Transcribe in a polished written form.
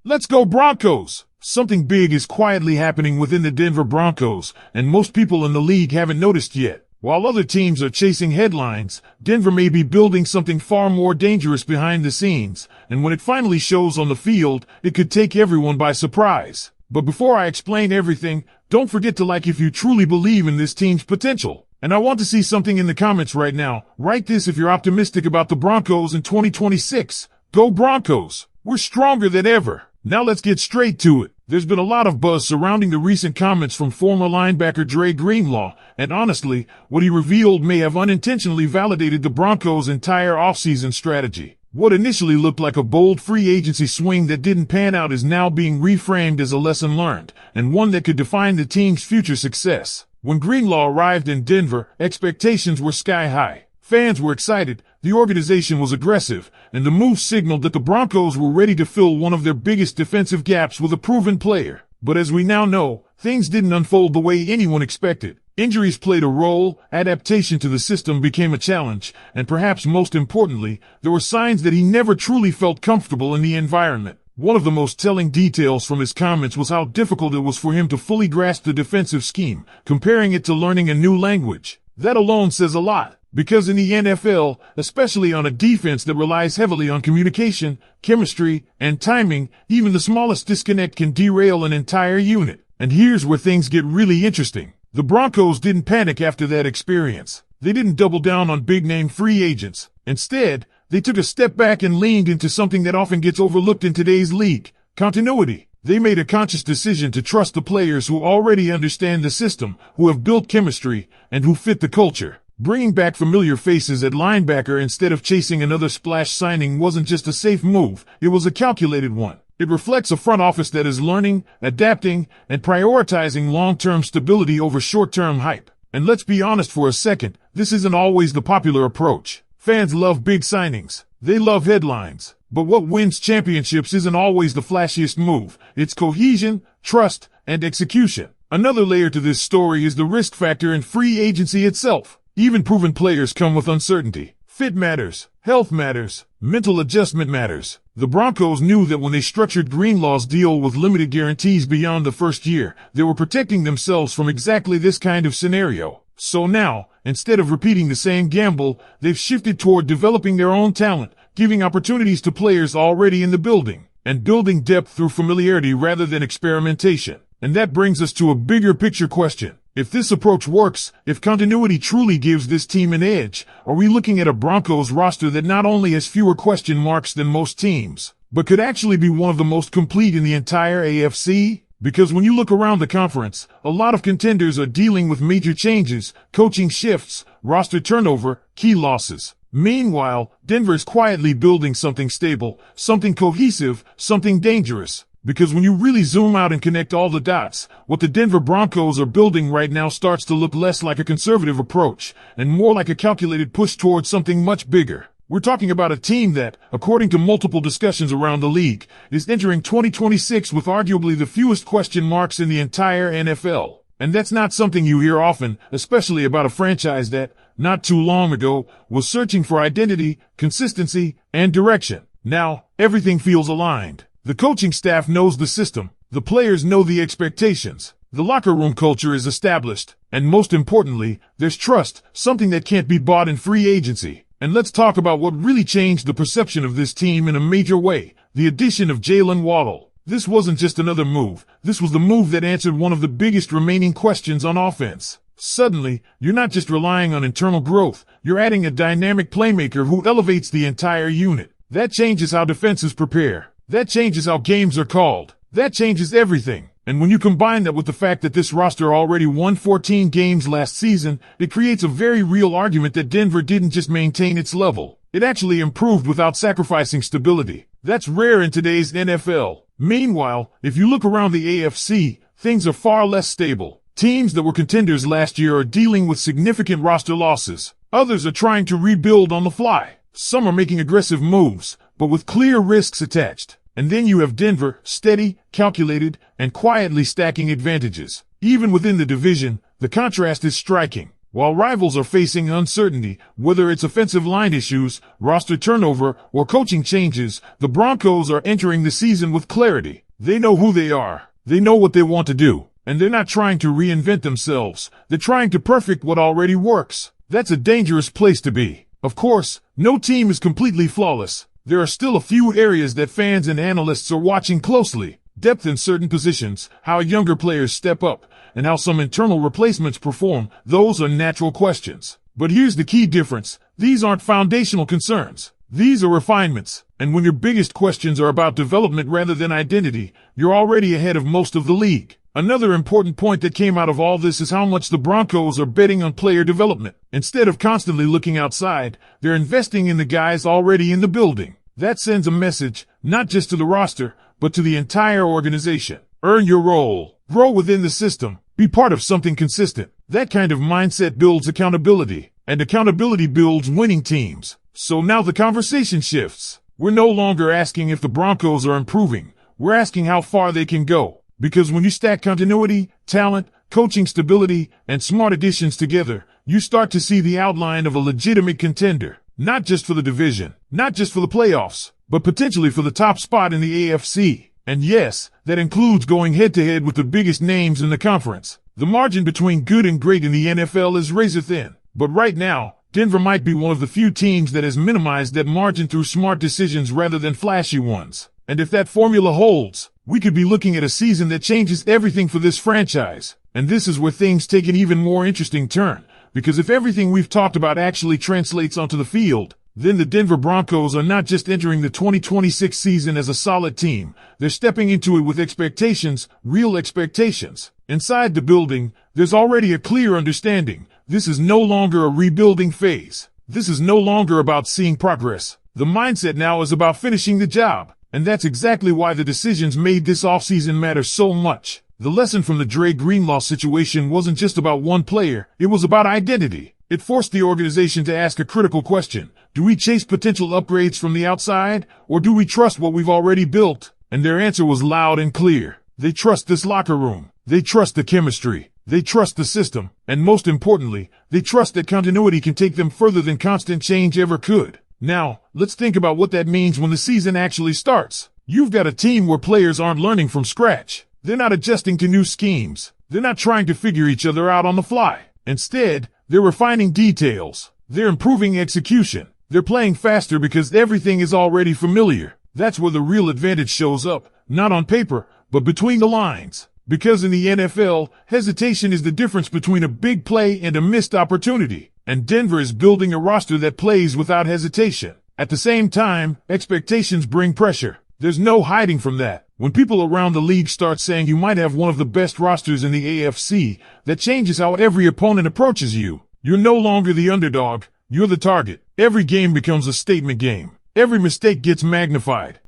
Let's go Broncos! Something big is quietly happening within the Denver Broncos, and most people in the league haven't noticed yet. While other teams are chasing headlines, Denver may be building something far more dangerous behind the scenes, and when it finally shows on the field, it could take everyone by surprise. But before I explain everything, don't forget to like if you truly believe in this team's potential. And I want to see something in the comments right now. Write this if you're optimistic about the Broncos in 2026. Go Broncos! We're stronger than ever. Now let's get straight to it. There's been a lot of buzz surrounding the recent comments from former linebacker Dre Greenlaw, and honestly, what he revealed may have unintentionally validated the Broncos' entire offseason strategy. What initially looked like a bold free agency swing that didn't pan out is now being reframed as a lesson learned, and one that could define the team's future success. When Greenlaw arrived in Denver, expectations were sky high. Fans were excited, the organization was aggressive, and the move signaled that the Broncos were ready to fill one of their biggest defensive gaps with a proven player. But as we now know, things didn't unfold the way anyone expected. Injuries played a role, adaptation to the system became a challenge, and perhaps most importantly, there were signs that he never truly felt comfortable in the environment. One of the most telling details from his comments was how difficult it was for him to fully grasp the defensive scheme, comparing it to learning a new language. That alone says a lot. Because in the NFL, especially on a defense that relies heavily on communication, chemistry, and timing, even the smallest disconnect can derail an entire unit. And here's where things get really interesting. The Broncos didn't panic after that experience. They didn't double down on big-name free agents. Instead, they took a step back and leaned into something that often gets overlooked in today's league: continuity. They made a conscious decision to trust the players who already understand the system, who have built chemistry, and who fit the culture. Bringing back familiar faces at linebacker instead of chasing another splash signing wasn't just a safe move, it was a calculated one. It reflects a front office that is learning, adapting, and prioritizing long-term stability over short-term hype. And let's be honest for a second, this isn't always the popular approach. Fans love big signings. They love headlines. But what wins championships isn't always the flashiest move. It's cohesion, trust, and execution. Another layer to this story is the risk factor in free agency itself. Even proven players come with uncertainty. Fit matters. Health matters. Mental adjustment matters. The Broncos knew that when they structured Greenlaw's deal with limited guarantees beyond the first year, they were protecting themselves from exactly this kind of scenario. So now, instead of repeating the same gamble, they've shifted toward developing their own talent, giving opportunities to players already in the building, and building depth through familiarity rather than experimentation. And that brings us to a bigger picture question. If this approach works, if continuity truly gives this team an edge, are we looking at a Broncos roster that not only has fewer question marks than most teams, but could actually be one of the most complete in the entire AFC? Because when you look around the conference, a lot of contenders are dealing with major changes, coaching shifts, roster turnover, key losses. Meanwhile, Denver is quietly building something stable, something cohesive, something dangerous. Because when you really zoom out and connect all the dots, what the Denver Broncos are building right now starts to look less like a conservative approach and more like a calculated push towards something much bigger. We're talking about a team that, according to multiple discussions around the league, is entering 2026 with arguably the fewest question marks in the entire NFL. And that's not something you hear often, especially about a franchise that, not too long ago, was searching for identity, consistency, and direction. Now, everything feels aligned. The coaching staff knows the system, the players know the expectations, the locker room culture is established, and most importantly, there's trust, something that can't be bought in free agency. And let's talk about what really changed the perception of this team in a major way: the addition of Jalen Waddle. This wasn't just another move, this was the move that answered one of the biggest remaining questions on offense. Suddenly, you're not just relying on internal growth, you're adding a dynamic playmaker who elevates the entire unit. That changes how defenses prepare. That changes how games are called. That changes everything. And when you combine that with the fact that this roster already won 14 games last season, it creates a very real argument that Denver didn't just maintain its level. It actually improved without sacrificing stability. That's rare in today's NFL. Meanwhile, if you look around the AFC, things are far less stable. Teams that were contenders last year are dealing with significant roster losses. Others are trying to rebuild on the fly. Some are making aggressive moves, but with clear risks attached. And then you have Denver, steady, calculated, and quietly stacking advantages. Even within the division, the contrast is striking. While rivals are facing uncertainty, whether it's offensive line issues, roster turnover, or coaching changes, the Broncos are entering the season with clarity. They know who they are. They know what they want to do. And they're not trying to reinvent themselves. They're trying to perfect what already works. That's a dangerous place to be. Of course, no team is completely flawless. There are still a few areas that fans and analysts are watching closely. Depth in certain positions, how younger players step up, and how some internal replacements perform. Those are natural questions. But here's the key difference. These aren't foundational concerns. These are refinements. And when your biggest questions are about development rather than identity, you're already ahead of most of the league. Another important point that came out of all this is how much the Broncos are betting on player development. Instead of constantly looking outside, they're investing in the guys already in the building. That sends a message, not just to the roster, but to the entire organization. Earn your role. Grow within the system. Be part of something consistent. That kind of mindset builds accountability, and accountability builds winning teams. So now the conversation shifts. We're no longer asking if the Broncos are improving. We're asking how far they can go. Because when you stack continuity, talent, coaching stability, and smart additions together, you start to see the outline of a legitimate contender. Not just for the division, not just for the playoffs, but potentially for the top spot in the AFC. And yes, that includes going head-to-head with the biggest names in the conference. The margin between good and great in the NFL is razor thin. But right now, Denver might be one of the few teams that has minimized that margin through smart decisions rather than flashy ones. And if that formula holds, we could be looking at a season that changes everything for this franchise. And this is where things take an even more interesting turn. Because if everything we've talked about actually translates onto the field, then the Denver Broncos are not just entering the 2026 season as a solid team. They're stepping into it with expectations, real expectations. Inside the building, there's already a clear understanding. This is no longer a rebuilding phase. This is no longer about seeing progress. The mindset now is about finishing the job. And that's exactly why the decisions made this offseason matter so much. The lesson from the Dre Greenlaw situation wasn't just about one player, it was about identity. It forced the organization to ask a critical question. Do we chase potential upgrades from the outside, or do we trust what we've already built? And their answer was loud and clear. They trust this locker room. They trust the chemistry. They trust the system. And most importantly, they trust that continuity can take them further than constant change ever could. Now, let's think about what that means when the season actually starts. You've got a team where players aren't learning from scratch. They're not adjusting to new schemes. They're not trying to figure each other out on the fly. Instead, they're refining details. They're improving execution. They're playing faster because everything is already familiar. That's where the real advantage shows up, not on paper, but between the lines. Because in the NFL, hesitation is the difference between a big play and a missed opportunity. And Denver is building a roster that plays without hesitation. At the same time, expectations bring pressure. There's no hiding from that. When people around the league start saying you might have one of the best rosters in the AFC, that changes how every opponent approaches you. You're no longer the underdog, you're the target. Every game becomes a statement game. Every mistake gets magnified.